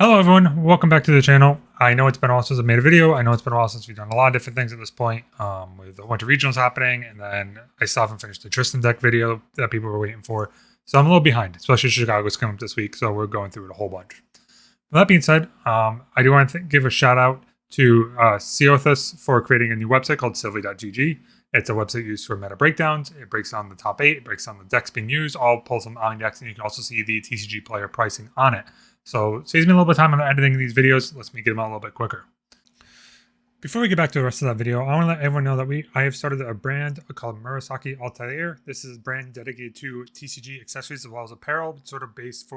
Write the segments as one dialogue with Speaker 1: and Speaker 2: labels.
Speaker 1: Hello everyone, welcome back to the channel. I know it's been a while since I made a video. I know it's been a while since we've done a lot of different things at this point, with a bunch of regionals happening, and then I still haven't finished the Tristan deck video that people were waiting for. So I'm a little behind, especially Chicago's coming up this week, so we're going through it a whole bunch. With that being said, I do want to give a shout out to Ceothus for creating a new website called Silvie.gg. It's a website used for meta breakdowns. It breaks down the top 8, it breaks down the decks being used, all pulls from on decks, and you can also see the TCG player pricing on it. So it saves me a little bit of time on editing these videos, lets me get them out a little bit quicker. Before we get back to the rest of that video, I want to let everyone know that I have started a brand called Murasaki Altair. This is a brand dedicated to TCG accessories as well as apparel, sort of based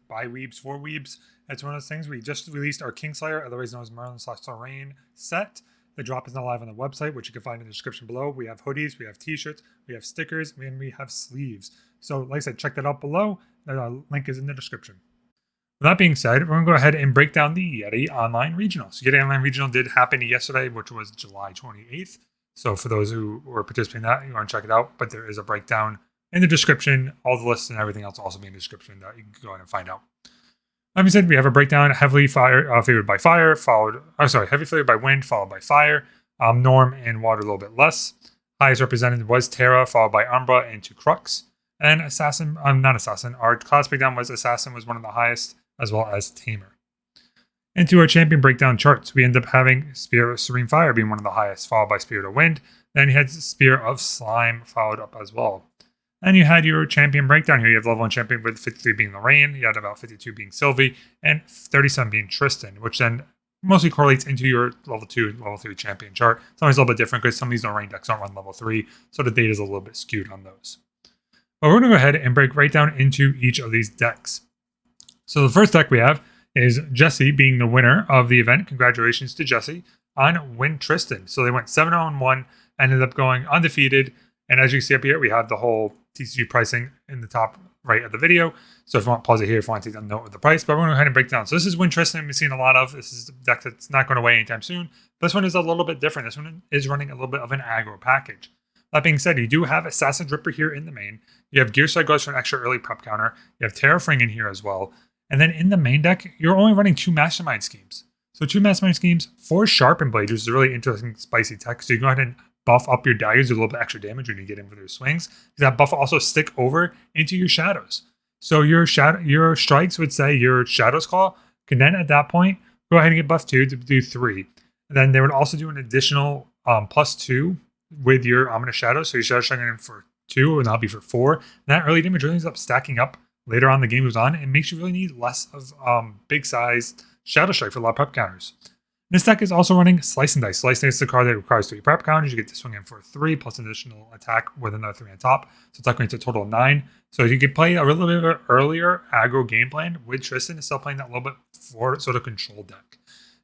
Speaker 1: by weebs for weebs. It's one of those things. We just released our Kingslayer, otherwise known as Merlin / Lorraine set. The drop is now live on the website, which you can find in the description below. We have hoodies, we have t-shirts, we have stickers, and we have sleeves. So like I said, check that out below. The link is in the description. With that being said, we're going to go ahead and break down the Yeti Online Regional. So Yeti Online Regional did happen yesterday, which was July 28th. So for those who were participating in that, you want to check it out. But there is a breakdown in the description. All the lists and everything else will also be in the description that you can go ahead and find out. Like I said, we have a breakdown heavily favored by fire, heavy favored by wind, followed by fire. Norm and water a little bit less. Highest represented was Terra, followed by Umbra and 2 Crux. And Assassin, not Assassin, our class breakdown was Assassin was one of the highest, as well as Tamer. Into our champion breakdown charts, we end up having Spirit of Serene Fire being one of the highest, followed by Spirit of Wind. Then you had Spirit of Slime followed up as well. And you had your champion breakdown here. You have level 1 champion with 53 being Lorraine, you had about 52 being Silvie, and 37 being Tristan, which then mostly correlates into your level 2 and level 3 champion chart. It's always a little bit different because some of these Lorraine decks don't run level 3, so the data is a little bit skewed on those. But we're going to go ahead and break right down into each of these decks. So the first deck we have is Jesse being the winner of the event. Congratulations to Jesse on Win Tristan. So they went 7-0-1, ended up going undefeated. And as you can see up here, we have the whole TCG pricing in the top right of the video. So if you want to pause it here, if you want to take a note of the price, but we're going to go ahead and break down. So this is Win Tristan we've seen a lot of. This is a deck that's not going away anytime soon. This one is a little bit different. This one is running a little bit of an aggro package. That being said, you do have Assassin Ripper here in the main. You have Gearside Ghost for an extra early prep counter. You have Terrafring in here as well. And then in the main deck, you're only running 2 Mastermind Schemes. So 2 Mastermind Schemes, 4 Sharpen Blades, which is a really interesting spicy tech. So you can go ahead and buff up your daggers with a little bit extra damage when you get in for their swings. That buff will also stick over into your shadows. So your strikes would say your Shadow's Claw can then at that point go ahead and get buffed 2 to do 3. And then they would also do an additional +2 with your Ominous Shadow. So your Shadow Strike in for 2 and that'll be for 4. And that early damage really ends up stacking up later on the game goes on, and makes you really need less of big sized Shadow Strike for a lot of prep counters. This deck is also running Slice and Dice. Slice and Dice is a card that requires 3 prep counters. You get to swing in for 3 plus an additional attack with another 3 on top. So it's going to a total of 9. So you could play a little bit of an earlier aggro game plan with Tristan and still playing that little bit for sort of control deck.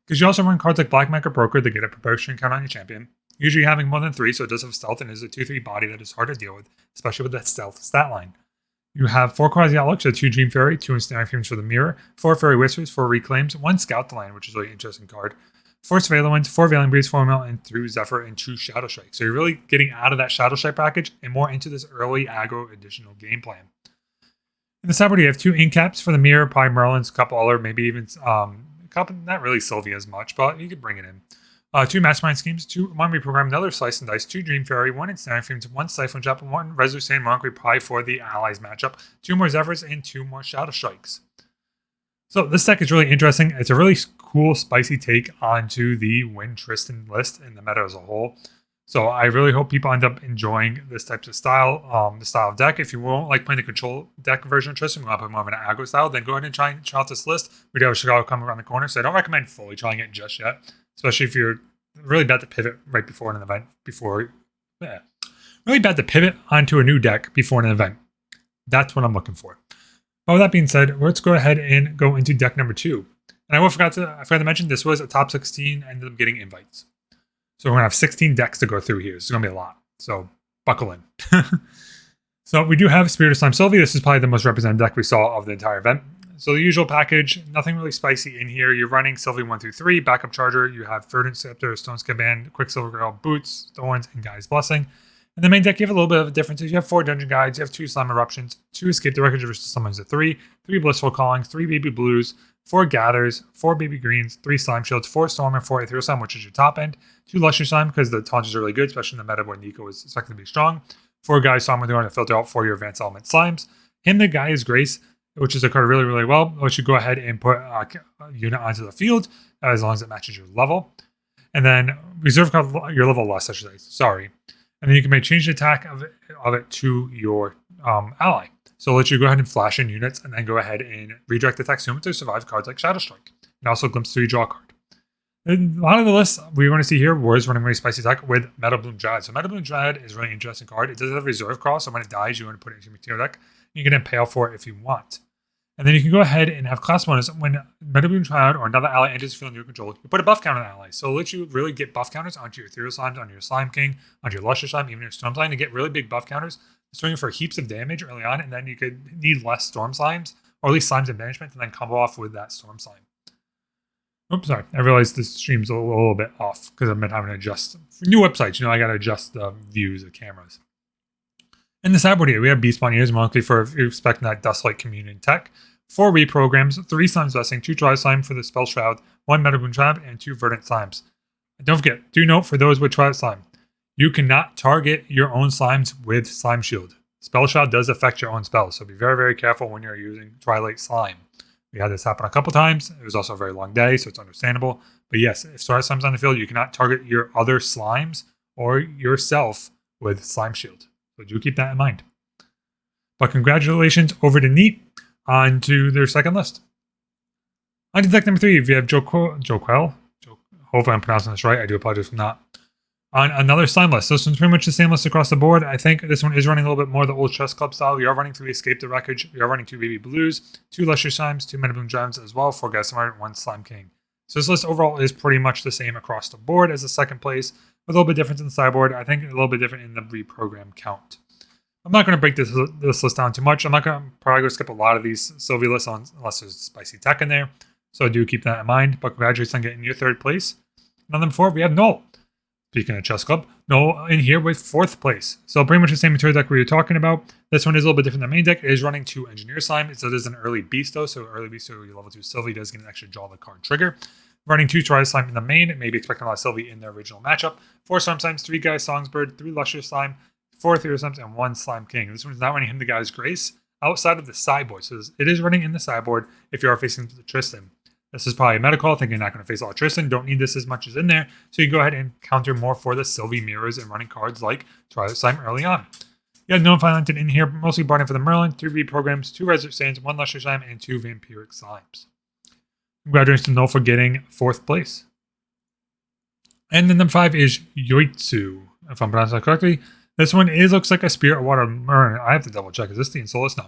Speaker 1: Because you also run cards like Black Market Broker to get a preparation count on your champion. Usually having more than 3, so it does have stealth and is a 2/3 body that is hard to deal with, especially with that stealth stat line. You have 4 Quasi Outlooks, so 2 Dream Fairy, 2 Ensnaring Fumes for the Mirror, 4 Fairy Whispers, 4 Reclaims, 1 Scout the Land, which is a really interesting card, 4 Surveillance Winds, 4 Veiling Breeze, 4 Melt, and 2 Zephyr, and 2 Shadow Strike. So you're really getting out of that Shadow Strike package and more into this early aggro additional game plan. In the sideboard, you have 2 Incaps for the Mirror, probably Merlin's, a couple other, maybe even a couple, not really Silvie as much, but you could bring it in. 2 Mastermind Schemes, 1 Reprogram, another Slice and Dice, 2 Dream Fairy, 1 Ensnaring Fumes, 1 Siphon Drop, 1 Resolute Sand Monk Pie for the Allies matchup, 2 more Zephyrs, and 2 more Shadow Strikes. So this deck is really interesting. It's a really cool, spicy take onto the Win Tristan list and the meta as a whole. So I really hope people end up enjoying this type of style, the style of deck. If you won't like playing the control deck version of Tristan, you want to play more of an aggro style, then go ahead and try out this list. We do have Chicago coming around the corner, so I don't recommend fully trying it just yet, especially if you're really bad to pivot right before an event. Really bad to pivot onto a new deck before an event. That's what I'm looking for. But with that being said, let's go ahead and go into deck number 2. And I forgot to mention this was a top 16, ended up getting invites. So we're going to have 16 decks to go through here. It's going to be a lot. So buckle in. So we do have Spirit of Slime Silvie. This is probably the most represented deck we saw of the entire event. So the usual package, nothing really spicy in here. You're running Silvie 1 through 3, Backup Charger. You have Verdant Scepter, Stone Band, Quicksilver Girl, Boots, Thorns, and Guy's Blessing. In the main deck, you have a little bit of a difference. You have 4 Dungeon Guides, you have 2 Slime Eruptions, 2 Escape the Wreckage versus Summons of 3, 3 Blissful Callings, 3 Baby Blues, 4 Gathers, 4 Baby Greens, 3 Slime Shields, 4 Storm, and 4 Ethereal Slime, which is your top end. 2 Lusher Slime, because the taunts are really good, especially in the meta where Nico is expected to be strong. 4 Guy Slime, with to filter out for your Advanced Element Slimes. Him the Gaia's Grace, which is a card really, really well, which you go ahead and put a unit onto the field as long as it matches your level. And then reserve card your level less, I should say. Sorry. And then you can make change attack of it to your ally. So let you go ahead and flash in units and then go ahead and redirect attacks to survive cards like Shadow Strike. And also Glimpse 3 draw a card. And a lot of the lists we want to see here was running really spicy attack with Metal Bloom Dryad. So Metal Bloom Dryad is a really interesting card. It does have reserve cost, so when it dies, you want to put it into your material deck. You can impale for it if you want. And then you can go ahead and have class bonus when Metal Bloom Dryad or another ally enters the field under your control. You put a buff counter on the ally. So it'll let you really get buff counters onto your Ethereal Slimes, onto your Slime King, onto your Lusher Slime, even your Storm Slime to get really big buff counters, swinging for heaps of damage early on, and then you could need less Storm Slimes, or at least Slimes and Banishment, and then combo off with that Storm Slime. Oops, sorry. I realized this stream's a little bit off because I've been having to adjust. For new websites, I got to adjust the views of cameras. In the sideboard here, we have Beast Spawn Ears, mostly for if you're expecting that Dustlight Communion tech. 4 reprograms, 3 Slime's Blessing, 2 Dry Slime for the Spell Shroud, 1 Metal Bloom Trap, and 2 Verdant Slimes. And don't forget, do note for those with Twilight Slime, you cannot target your own slimes with Slime Shield. Spell Shroud does affect your own spells, so be very, very careful when you're using Twilight Slime. We had this happen a couple times. It was also a very long day, so it's understandable. But yes, if Twilight Slime's on the field, you cannot target your other slimes or yourself with Slime Shield. So do keep that in mind. But congratulations over to Neat on to their second list. On to deck number 3, we have Joquel. Hopefully I'm pronouncing this right. I do apologize for not. On another slime list. This one's pretty much the same list across the board. I think this one is running a little bit more the old Chess Club style. We are running 3 Escape the Wreckage. We are running 2 Baby Blues, 2 Lusher Slimes, 2 Metal Bloom Gems as well, 4 Gas Smart, 1 Slime King. So this list overall is pretty much the same across the board as the second place, with a little bit different in the sideboard. I think a little bit different in the reprogram count. I'm not going to break this list down too much. I'm not going to probably go skip a lot of these Silvie lists unless there's spicy tech in there. So do keep that in mind. But congratulations on getting your 3rd place. And on number 4, we have Null. Speaking of Chess Club, Null in here with 4th place. So pretty much the same material deck we were talking about. This one is a little bit different than the main deck. It is running 2 Engineer Slime. So it is an early beast though. So early beast, so your level 2 Silvie does get an extra draw the card trigger. Running 2 Tri Slime in the main. Maybe expecting a lot of Silvie in the original matchup. 4 Storm Slimes, 3 Guy Songsbird, 3 Lusher Slime, 4 Ethereal Slimes, and 1 Slime King. This one's not running him the Guy's Grace outside of the sideboard. So it is running in the sideboard if you are facing the Tristan. This is probably a meta call. I think you're not going to face all Tristan. Don't need this as much as in there. So you can go ahead and counter more for the Silvie mirrors and running cards like Twilight Slime early on. You have no Violent in here, mostly brought in for the Merlin, 2 reprograms, 2 Resurrect Sands, 1 Lusher Slime, and 2 Vampiric Slimes. Congratulations to Null for getting 4th place. And then number 5 is Yoitsu, if I'm pronouncing that correctly. This one looks like a Spirit of Water Merlin. I have to double check. Is this the Ensoul? No.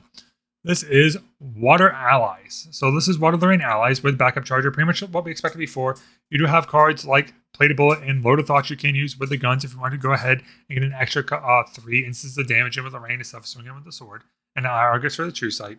Speaker 1: This is Water Allies. So this is Water Lorraine Allies with Backup Charger. Pretty much what we expect it before. You do have cards like Plated Bullet and Load of Thoughts you can use with the guns if you want to go ahead and get an extra 3 instances of damage in with Lorraine instead of swinging with the sword. And Argus for the True Sight.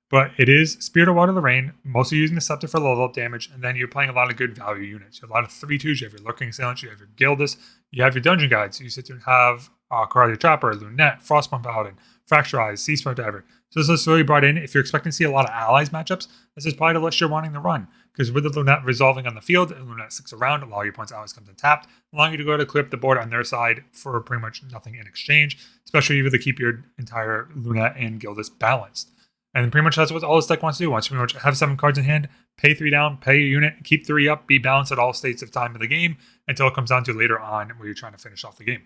Speaker 1: But it is Spirit of Water Lorraine, mostly using the Scepter for level up damage, and then you're playing a lot of good value units. You have a lot of 3/2s, you have your Lurking Assailant, you have your Gildus, you have your Dungeon Guides. So you sit there and have Karate Trapper, Lunette, Frostborn Paladin, Fracture Eyes, Sea Smoke Diver. So this list really brought in, if you're expecting to see a lot of allies matchups, this is probably the list you're wanting to run. Because with the Lunette resolving on the field, and Lunette sticks around, a lot of your opponent's allies comes untapped, allowing you to go to clear up the board on their side for pretty much nothing in exchange, especially if you keep your entire Lunette and Gildus balanced. And pretty much that's what all this deck wants to do. Wants to pretty much have 7 cards in hand, pay 3 down, pay a unit, keep 3 up, be balanced at all states of time of the game until it comes down to later on where you're trying to finish off the game.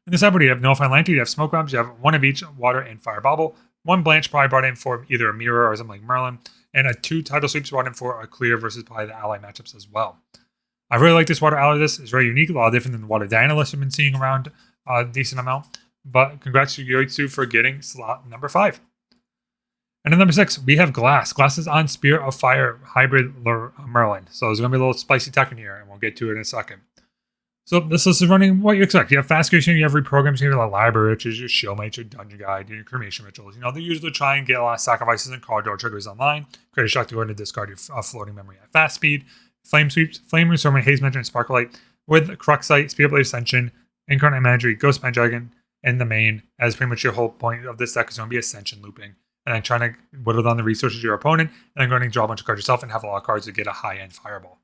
Speaker 1: In the sideboard, you have Nullify Lantern, you have Smoke Bombs, you have 1 of each, Water and Fire Bobble, 1 Blanche probably brought in for either a Mirror or something like Merlin, and 2 Tidal Sweeps brought in for a clear versus probably the ally matchups as well. I really like this Water Ally list. It's very unique, a lot different than the Water Diana list I've been seeing around a decent amount. But congrats to Yoitsu for getting slot number 5. And then number 6, we have Glass. Glass is on Spirit of Fire Hybrid Merlin. So there's going to be a little spicy tech in here, and we'll get to it in a second. So this list is running what you expect. You have Fast Creation, you have reprograms, you have like Library Riches, your Shieldmates, your Dungeon Guide, your Cremation Rituals. They usually try and get a lot of sacrifices and card draw triggers online. Create a shock to go ahead and discard your floating memory at fast speed. Flame Sweeps, Flame Restoration, Haze Mentor, and Sparklight with Cruxite, Spirit Blade Ascension, Incarnate Imagery, Ghost Dragon, and the main, as pretty much your whole point of this deck is going to be Ascension looping. and then trying to whittle down the resources of your opponent, and then going to draw a bunch of cards yourself and have a lot of cards to get a high-end fireball.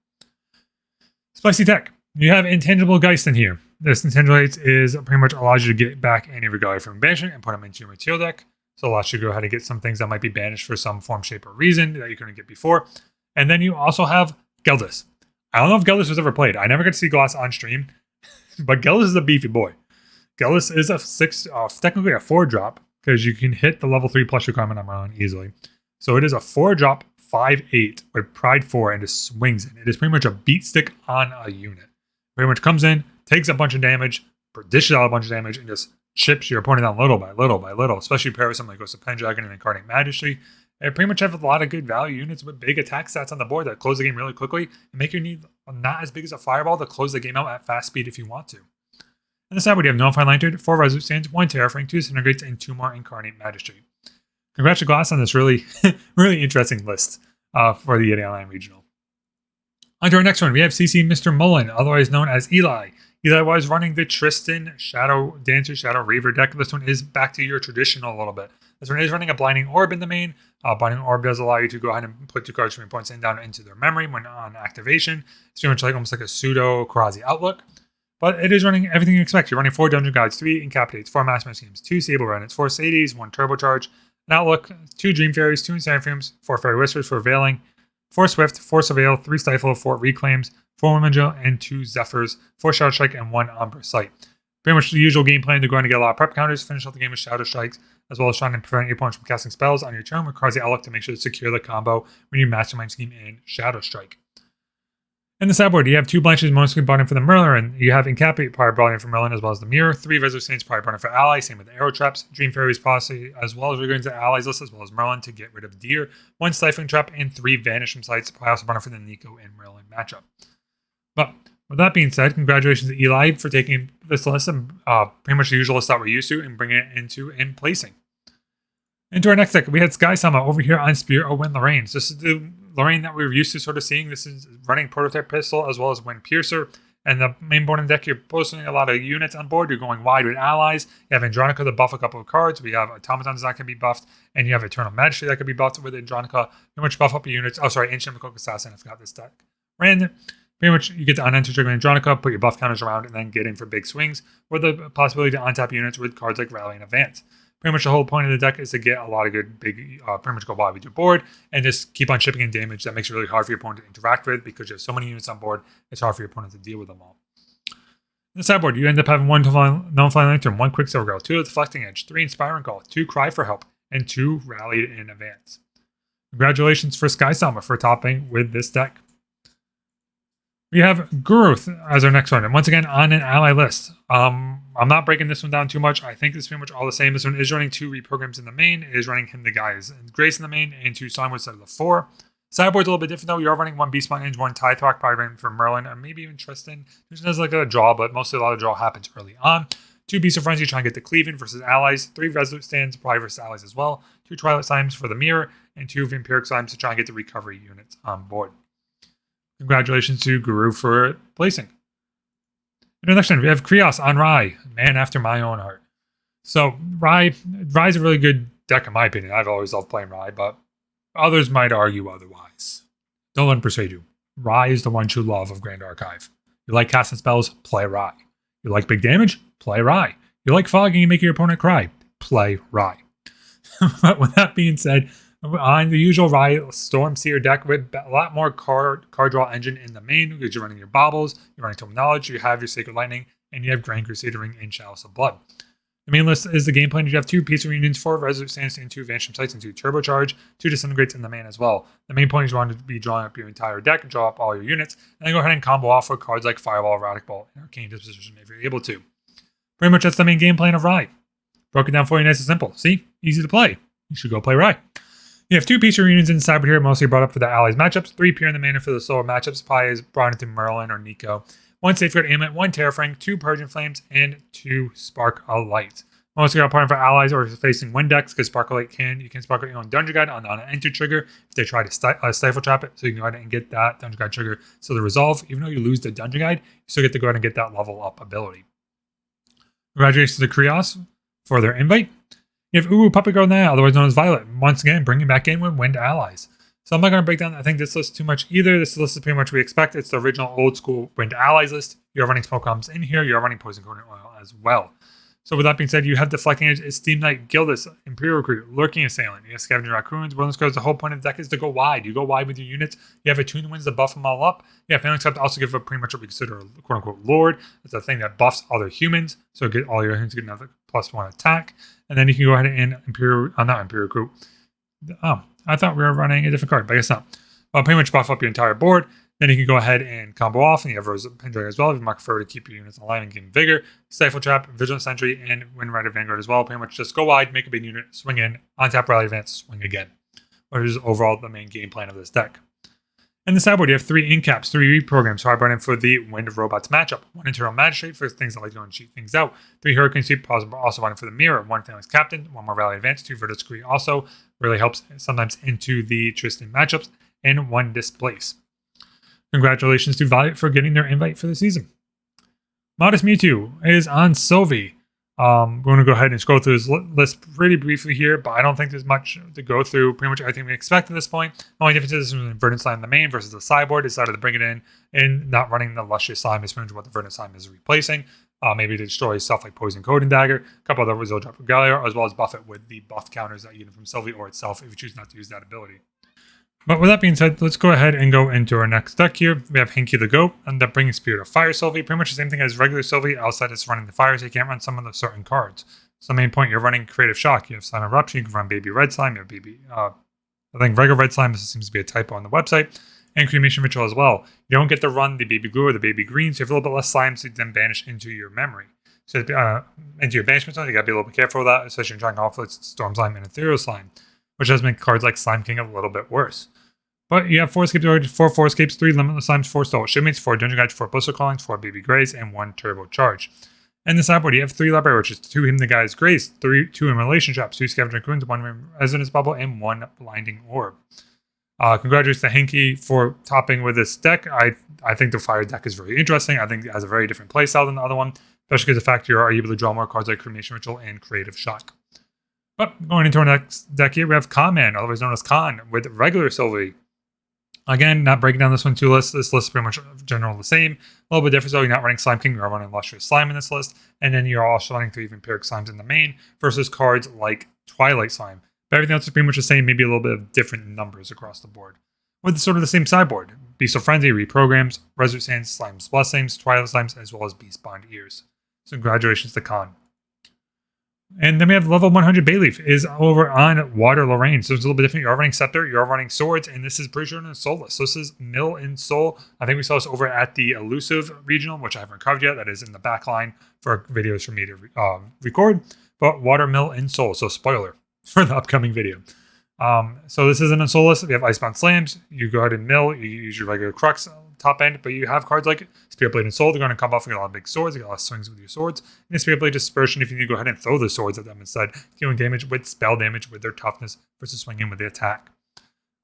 Speaker 1: Spicy deck. You have Intangible Geist in here. This Intangible Geist is pretty much allows you to get back any Regalia from banishment and put them into your material deck. So it allows you to go ahead and get some things that might be banished for some form, shape, or reason that you couldn't get before. And then you also have Geldis. I don't know if Geldis was ever played. I never got to see Glass on stream, but Geldis is a beefy boy. Geldis is a technically a 4-drop, because you can hit the level 3 plus requirement on Merlin easily. So it is a 4-drop, 5/8 with Pride 4 and just swings in. It is pretty much a beat stick on a unit. Pretty much comes in, takes a bunch of damage, dishes out a bunch of damage, and just chips your opponent down little by little by little, especially pair with something like Ghost of Pendragon and Incarnate Majesty. They pretty much have a lot of good value units with big attack stats on the board that close the game really quickly and make your need not as big as a fireball to close the game out at fast speed if you want to. On the side, we have Nullified Lantern, 4 Resolute Stands, 1 Terraframe, 2 Disintegrates, and 2 more Incarnate Majesty. Congrats to Glass on this really, really interesting list for the Yeti Online Regional. On to our next one, we have CC Mr. Merlin, otherwise known as Eli. Eli was running the Tristan Shadow Dancer, Shadow Reaver deck. This one is back to your traditional a little bit. This one is running a Blinding Orb in the main. Blinding Orb does allow you to go ahead and put 2 cards from your opponent's hand down into their memory when on activation. It's pretty much like almost like a pseudo Karazi Outlook. But it is running everything you expect. You're running 4 Dungeon Guides, 3 Incapitates, 4 Mass Schemes, 2 Sable Remnants, 4 Sadies, 1 Turbocharge, an Outlook, 2 Dream Fairies, 2 Seraphim, 4 Fairy Whispers, 4 Veiling, 4 Swift, 4 Surveil, 3 Stifle, 4 Reclaims, 4 Womangel, and 2 Zephyrs, 4 Shadow Strike, and 1 Umbra Sight. Pretty much the usual game plan to go and get a lot of prep counters, finish out the game with Shadow Strikes, as well as trying to prevent your opponents from casting spells on your turn with Karazi Outlook to make sure to secure the combo when you Mastermind Scheme and Shadow Strike. In the sideboard, you have 2 Blanches mostly brought in for the Merlin. You have Incapitate Power brought in for Merlin as well as the Mirror, 3 Resolute Saints Power brought in for Ally, same with the Arrow Traps, Dream Fairies Posse, as well as we're going to the Allies list as well as Merlin to get rid of Deer, 1 Stifling Trap, and 3 Vanish from Sights, also brought in for the Nico and Merlin matchup. But with that being said, congratulations to Eli for taking this list and pretty much the usual list that we're used to and bringing it into and placing. Into our next deck, we had Sky Sama over here on Spirit of Wind Lorraine. So this is the Lorraine that we're used to sort of seeing. This is running Prototype Pistol as well as Wind Piercer. And the main board in the deck, you're posting a lot of units on board. You're going wide with allies. You have Andronica to buff a couple of cards. We have Automatons that can be buffed. And you have Eternal Majesty that can be buffed with Andronica. Pretty much buff up your units. Oh, sorry, Ancient Mikoku Assassin. I forgot this deck. Ran. Pretty much you get to unenter trigger Andronica, put your buff counters around, and then get in for big swings with the possibility to untap units with cards like Rally and Advance. Pretty much the whole point of the deck is to get a lot of good big, pretty much go wide with your board and just keep on chipping in damage. That makes it really hard for your opponent to interact with because you have so many units on board. It's hard for your opponent to deal with them all. In the sideboard, you end up having 1 Nullified Lantern, 1 Quicksilver Girl, 2 Deflecting Edge, 3 Inspiring Call, 2 Cry for Help, and 2 Rallied in Advance. Congratulations for Sky Sama for topping with this deck. We have Guruth as our next one, and once again on an ally list. I'm not breaking this one down too much. I think it's pretty much all the same. This one is running 2 reprograms in the main. It is running him the guys and Grace in the main and 2 Sunwood instead of the 4. Sideboard's a little bit different though. You are running 1 Beast Engine, 1 Tithe Rock Pyramid for Merlin, or maybe even Tristan. Tristan has like a draw, but mostly a lot of draw happens early on. 2 Beast of Frenzy trying to get the Cleaving versus allies. 3 Resolute Stands probably versus allies as well. 2 Twilight Slimes for the Mirror, and 2 Vampiric Slimes to try and get the recovery units on board. Congratulations to Guru for placing. In the next one, we have Krios on Rai, man after my own heart. So Rai's a really good deck in my opinion. I've always loved playing Rai, but others might argue otherwise. Don't let them persuade you. Rai is the one true love of Grand Archive. You like casting spells? Play Rai. You like big damage? Play Rai. You like fogging and making your opponent cry? Play Rai. But with that being said, on the usual Rai Stormseer deck with a lot more card draw engine in the main, because you're running your Baubles, you're running Tome of Knowledge, you have your Sacred Lightning, and you have Grand Crusader Ring and Chalice of Blood. The main list is the game plan. You have 2 Peace Reunions, 4 Resolute Stands, and 2 Vanish from Sights, and 2 Turbocharge, 2 Disintegrates in the main as well. The main point is you want to be drawing up your entire deck, and draw up all your units, and then go ahead and combo off with cards like Fireball, Erratic Ball, and Arcane Disposition if you're able to. Pretty much that's the main game plan of Rai. Broke it down for you nice and simple. See? Easy to play. You should go play Rai. You have 2 Peace Reunions in the sideboard here, mostly brought up for the Allies matchups. 3 Peer in the main for the Solar matchups. Probably is brought into Merlin or Nico. 1 Safeguard Amulet, 1 Terraframe, 2 Purging Flames, and 2 Spark a Light. Mostly got part for allies or facing wind decks, because Sparkle Light you can sparkle your own Dungeon Guide on an enter trigger if they try to stifle trap it. So you can go ahead and get that Dungeon Guide trigger. So the resolve, even though you lose the Dungeon Guide, you still get to go ahead and get that level up ability. Congratulations to Krios for their invite. You have Uwu Puppet Girl now, otherwise known as Violet, once again bringing back in with Wind Allies. So I'm not going to break down, I think, this list too much either. This list is pretty much what we expect. It's the original old school Wind Allies list. You're running Smoke Bombs in here. You're running Poison Coconut Oil as well. So with that being said, you have Deflecting Edge, Esteemed Knight, Gildas, Imperial Recruit, Lurking Assailant. You have Scavenger Raccoons, Wilderness Guards. The whole point of the deck is to go wide. You go wide with your units. You have Attune Winds to buff them all up. Yeah, Failing Scepter also give pretty much what we consider a quote-unquote Lord. It's a thing that buffs other humans. So get all your humans get another +1 attack. And then you can go ahead and not Imperial Recruit. I thought we were running a different card, but I guess not. Pretty much buff up your entire board. Then you can go ahead and combo off, and you have Rose Pendragon as well. If you mark forward to keep your units alive and give them vigor, Stifle Trap, Vigilant Sentry, and Wind Rider Vanguard as well. Pretty much just go wide, make a big unit, swing in, on tap rally advance, swing again. Which is overall the main game plan of this deck. In the sideboard, you have 3 in-caps, 3 reprograms. So I brought in for the Wind of Robots matchup. 1 Internal Magistrate for things that like to go and cheat things out. 3 Hurricane Sweep, also running for the Mirror. 1 Phalanx Captain, 1 more Rally Advance, 2 Vertus Decree also. Really helps sometimes into the Tristan matchups. And 1 Displace. Congratulations to Violet for getting their invite for the season. Modest Mewtwo is on Silvie. We're going to go ahead and scroll through this list pretty briefly here, but I don't think there's much to go through. Pretty much everything we expect at this point. The only difference is when Verdant Slime in the main versus the sideboard decided to bring it in and not running the Luscious Slime is pretty much what the Verdant Slime is replacing. Maybe to destroy stuff like Poison Code and Dagger, a couple other Rizzo Drop Galio, as well as buff it with the buff counters that you get from Silvie or itself if you choose not to use that ability. But with that being said, let's go ahead and go into our next deck here. We have Hinky the Goat, and up bringing Spirit of Fire Silvie. Pretty much the same thing as regular Silvie, outside it's running the fire, so you can't run some of the certain cards. So the main point, you're running Creative Shock. You have Sign of Eruption, you can run Baby Red Slime, you have Baby, I think regular Red Slime, this seems to be a typo on the website, and Cremation Ritual as well. You don't get to run the Baby Glue or the Baby Green, so you have a little bit less slime to then banish into your memory. So into your banishment zone, you gotta be a little bit careful with that, especially when trying to offload Storm Slime and Ethereal Slime, which does make cards like Slime King a little bit worse. But you have 4 escapes, 4 escapes, 3 limitless slimes, 4 stolen shipmates, 4 dungeon guides, 4 blister callings, 4 baby grays, and 1 turbo charge. In the sideboard, you have 3 library witches, 2 him the guy's grace, 2 in relation traps, 2 scavenger coons, 1 resonance bubble, and 1 blinding orb. Congratulations to Hinky for topping with this deck. I think the fire deck is very interesting. I think it has a very different playstyle than the other one, especially because the fact you are able to draw more cards like Cremation Ritual and Creative Shock. But going into our next deck here, we have Conman, otherwise known as Khan, with regular Silvie. Again, not breaking down this one too list. This list is pretty much general the same. A little bit different though. You're not running Slime King, you're running Lustrous Slime in this list. And then you're also running 3 Vampiric Slimes in the main versus cards like Twilight Slime. But everything else is pretty much the same, maybe a little bit of different numbers across the board. With sort of the same sideboard. Beast of Frenzy, reprograms, Resolute Sands, Slime's Blessings, Twilight Slimes, as well as Beast Bond Ears. So congratulations to Khan. And then we have level 100 Bayleaf is over on Water Lorraine. So it's a little bit different. You're running Scepter, you're running Swords, and this is pretty sure in Soulless. So this is Mill and Soul. I think we saw this over at the Elusive Regional, which I haven't covered yet. That is in the back line for videos for me to record. But Water, Mill, and Soul. So spoiler for the upcoming video. So this isn't in Soulless. We have Icebound Slams. You go ahead and mill. You use your regular Crux top end, but you have cards like Spirit Blade and Soul. They're going to come off with a lot of big swords. You got a lot of swings with your swords. And Spirit Blade Dispersion, if you need to go ahead and throw the swords at them instead, dealing damage with spell damage with their toughness versus swinging with the attack.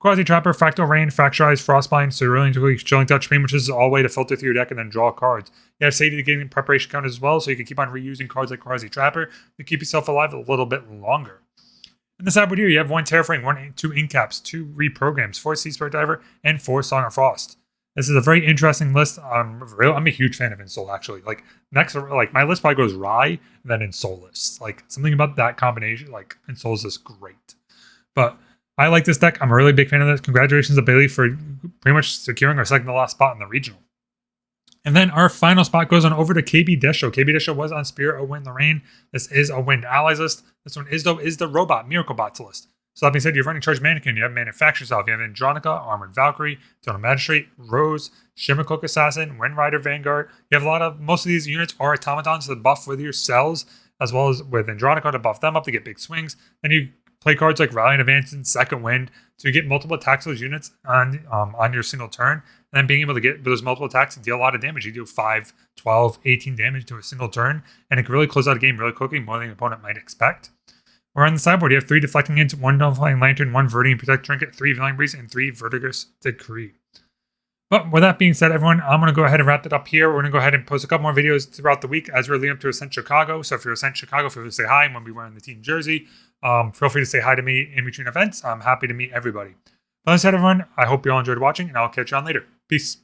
Speaker 1: Quasi Trapper, Fractal Rain, Fracturize, Frostbind, Cerulean, Chilling Touch, pretty much is all way to filter through your deck and then draw cards. You have Sadie to gain preparation counters as well, so you can keep on reusing cards like Quasi Trapper to keep yourself alive a little bit longer. In the sideboard here, you have 1 Terraforming, 2 Incaps, 2 Reprograms, 4 Sea Spirit Diver, and 4 Song of Frost. This is a very interesting list. I'm a huge fan of Ensoul, actually. Like, next, like, my list probably goes Rye, then Ensoul list. Like, something about that combination, like, Ensoul is just great. But I like this deck. I'm a really big fan of this. Congratulations to Bailey for pretty much securing our second to last spot in the regional. And then our final spot goes on over to KB Desho. KB Desho was on Spirit of Wind Lorraine. This is a Wind Allies list. This one is, though, is the Robot Miracle Bots list. So that being said, you're running Charged Mannequin, you have Manufacture Self, you have Andronica, Armored Valkyrie, Total Magistrate, Rose, Shimmercloak Assassin, Wind Rider Vanguard. You have most of these units are automatons to buff with your cells, as well as with Andronica to buff them up to get big swings. Then you play cards like Rally and Advance and Second Wind to get multiple attacks of those units on your single turn. And then being able to get those multiple attacks and deal a lot of damage. You do 5, 12, 18 damage to a single turn, and it can really close out a game really quickly, more than the opponent might expect. Or on the sideboard, you have 3 Deflecting Hints, 1 Flying Lantern, 1 Vertigan Protect Trinket, 3 Veiling Breeze, and 3 Vertigus Decree. But with that being said, everyone, I'm going to go ahead and wrap it up here. We're going to go ahead and post a couple more videos throughout the week as we're leading up to Ascent Chicago. So if you're Ascent Chicago, feel free to say hi. And when we're wearing the team jersey, feel free to say hi to me in between events. I'm happy to meet everybody. But that said, everyone, I hope you all enjoyed watching, and I'll catch you on later. Peace.